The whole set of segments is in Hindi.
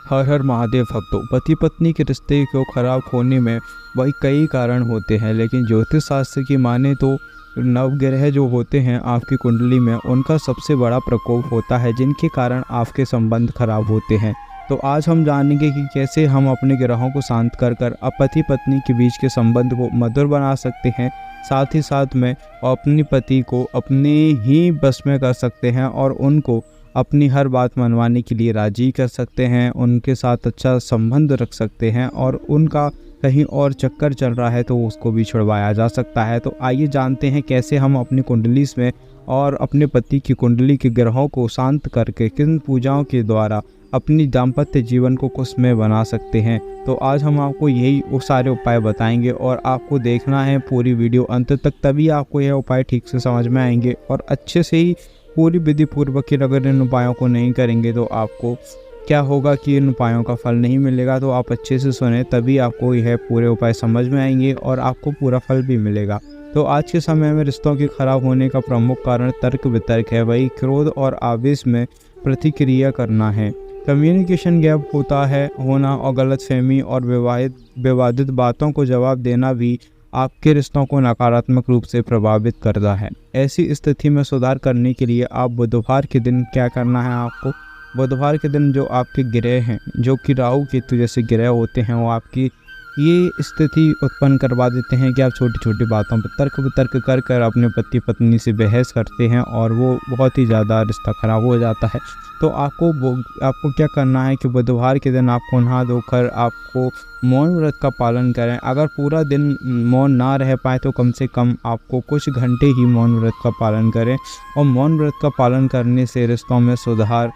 हर हर महादेव भक्तों, पति पत्नी के रिश्ते को खराब होने में वही कई कारण होते हैं, लेकिन ज्योतिष शास्त्र की माने तो नवग्रह जो होते हैं आपकी कुंडली में, उनका सबसे बड़ा प्रकोप होता है जिनके कारण आपके संबंध खराब होते हैं। तो आज हम जानेंगे कि कैसे हम अपने ग्रहों को शांत कर कर पति पत्नी के बीच के संबंध को मधुर बना सकते हैं। साथ ही साथ में अपने पति को अपने ही बस में कर सकते हैं और उनको अपनी हर बात मनवाने के लिए राजी कर सकते हैं, उनके साथ अच्छा संबंध रख सकते हैं और उनका कहीं और चक्कर चल रहा है तो उसको भी छुड़वाया जा सकता है। तो आइए जानते हैं कैसे हम अपनी कुंडली में और अपने पति की कुंडली के ग्रहों को शांत करके किन पूजाओं के द्वारा अपनी दाम्पत्य जीवन को खुशमय बना सकते हैं। तो आज हम आपको यही वो सारे उपाय बताएंगे और आपको देखना है पूरी वीडियो अंत तक, तभी आपको यह उपाय ठीक से समझ में आएंगे और अच्छे से ही पूरी विधि पूर्वक ही अगर इन उपायों को नहीं करेंगे तो आपको क्या होगा कि इन उपायों का फल नहीं मिलेगा। तो आप अच्छे से सुने, तभी आपको यह पूरे उपाय समझ में आएंगे और आपको पूरा फल भी मिलेगा। तो आज के समय में रिश्तों के खराब होने का प्रमुख कारण तर्क वितर्क है, वही क्रोध और आवेश में प्रतिक्रिया करना है। कम्युनिकेशन गैप होना और गलतफहमी और विवादित बातों को जवाब देना भी आपके रिश्तों को नकारात्मक रूप से प्रभावित करता है। ऐसी स्थिति में सुधार करने के लिए आप बुधवार के दिन क्या करना है, आपको बुधवार के दिन जो आपके ग्रह हैं, जो कि राहु केतु जैसे ग्रह होते हैं, वो आपकी ये स्थिति उत्पन्न करवा देते हैं कि आप छोटी छोटी बातों पर तर्क वितर्क कर कर अपने पति पत्नी से बहस करते हैं और वो बहुत ही ज़्यादा रिश्ता खराब हो जाता है। तो आपको क्या करना है कि बुधवार के दिन आपको नहा धोकर आपको मौन व्रत का पालन करें। अगर पूरा दिन मौन ना रह पाए तो कम से कम आपको कुछ घंटे ही मौन व्रत का पालन करें। और मौन व्रत का पालन करने से रिश्तों में सुधार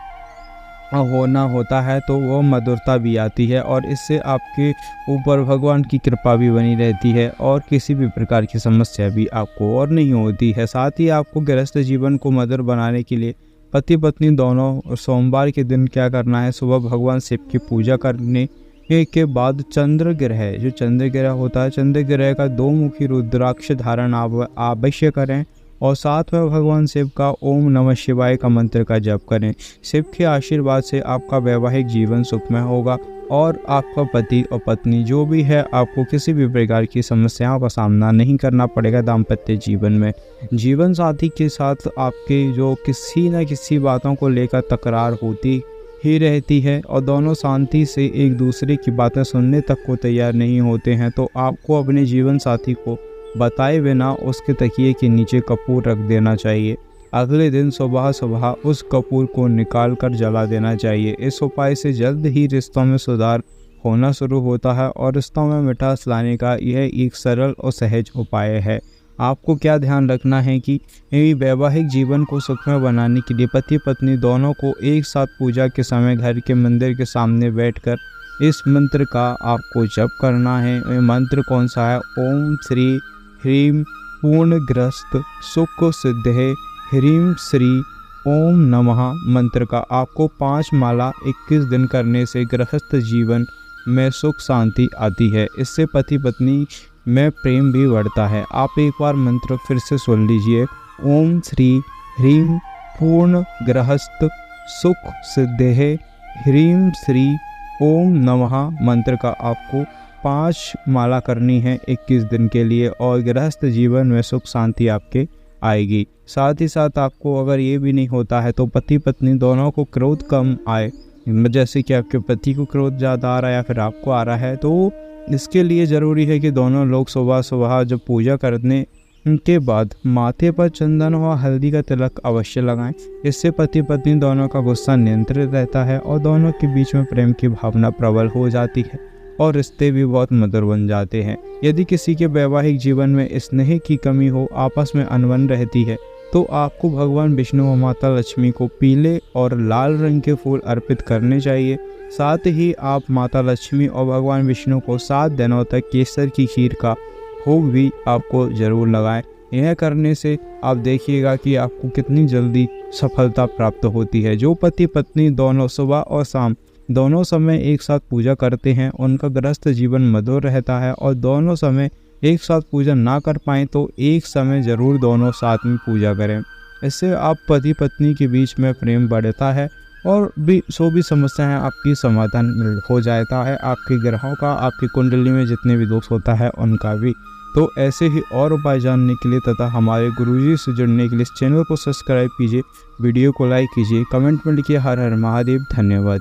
होना होता है, तो वो मधुरता भी आती है और इससे आपके ऊपर भगवान की कृपा भी बनी रहती है और किसी भी प्रकार की समस्या भी आपको और नहीं होती है। साथ ही आपको गृहस्थ जीवन को मधुर बनाने के लिए पति पत्नी दोनों सोमवार के दिन क्या करना है, सुबह भगवान शिव की पूजा करने के बाद चंद्र ग्रह, जो चंद्र ग्रह होता है, चंद्र ग्रह का 2 मुखी रुद्राक्ष धारण अवश्य करें और साथ में भगवान शिव का ओम नमः शिवाय का मंत्र का जप करें। शिव के आशीर्वाद से आपका वैवाहिक जीवन सुखमय होगा और आपका पति और पत्नी जो भी है, आपको किसी भी प्रकार की समस्याओं का सामना नहीं करना पड़ेगा दाम्पत्य जीवन में। जीवन साथी के साथ आपके जो किसी न किसी बातों को लेकर तकरार होती ही रहती है और दोनों शांति से एक दूसरे की बातें सुनने तक को तैयार नहीं होते हैं, तो आपको अपने जीवन साथी को बताए बिना उसके तकिए के नीचे कपूर रख देना चाहिए। अगले दिन सुबह सुबह उस कपूर को निकाल कर जला देना चाहिए। इस उपाय से जल्द ही रिश्तों में सुधार होना शुरू होता है और रिश्तों में मिठास लाने का यह एक सरल और सहज उपाय है। आपको क्या ध्यान रखना है कि वैवाहिक जीवन को सुखमय बनाने के लिए पति पत्नी दोनों को एक साथ पूजा के समय घर के मंदिर के सामने बैठकर इस मंत्र का आपको जप करना है। ये मंत्र कौन सा है? ओम श्री ह्रीम पूर्णग्रस्त सुख सिद्धे ह्रीम श्री ओम नमः मंत्र का आपको 5 माला 21 दिन करने से गृहस्थ जीवन में सुख शांति आती है। इससे पति पत्नी में प्रेम भी बढ़ता है। आप एक बार मंत्र फिर से सुन लीजिए। ओम श्री ह्रीम पूर्ण गृहस्थ सुख सिद्धे ह्रीम श्री ओम नमः मंत्र का आपको 5 माला करनी है 21 दिन के लिए और गृहस्थ जीवन में सुख शांति आपके आएगी। साथ ही साथ आपको अगर ये भी नहीं होता है तो पति पत्नी दोनों को क्रोध कम आए, जैसे कि आपके पति को क्रोध ज़्यादा आ रहा है या फिर आपको आ रहा है, तो इसके लिए ज़रूरी है कि दोनों लोग सुबह सुबह जब पूजा करने के बाद माथे पर चंदन और हल्दी का तिलक अवश्य लगाएं। इससे पति पत्नी दोनों का गुस्सा नियंत्रित रहता है और दोनों के बीच में प्रेम की भावना प्रबल हो जाती है और रिश्ते भी बहुत मधुर बन जाते हैं। यदि किसी के वैवाहिक जीवन में स्नेह की कमी हो, आपस में अनबन रहती है, तो आपको भगवान विष्णु और माता लक्ष्मी को पीले और लाल रंग के फूल अर्पित करने चाहिए। साथ ही आप माता लक्ष्मी और भगवान विष्णु को 7 दिनों तक केसर की खीर का भोग भी आपको ज़रूर लगाएं। यह करने से आप देखिएगा कि आपको कितनी जल्दी सफलता प्राप्त होती है। जो पति पत्नी दोनों सुबह और शाम दोनों समय एक साथ पूजा करते हैं, उनका गृहस्थ जीवन मधुर रहता है और दोनों समय एक साथ पूजा ना कर पाएँ तो एक समय ज़रूर दोनों साथ में पूजा करें। इससे आप पति पत्नी के बीच में प्रेम बढ़ता है और भी समस्याएं आपकी समाधान हो जाता है, आपके ग्रहों का, आपकी कुंडली में जितने भी दोष होता है उनका भी। तो ऐसे ही और उपाय जानने के लिए तथा हमारे गुरुजी से जुड़ने के लिए इस चैनल को सब्सक्राइब कीजिए, वीडियो को लाइक कीजिए, कमेंट में लिखिए हर हर महादेव। धन्यवाद।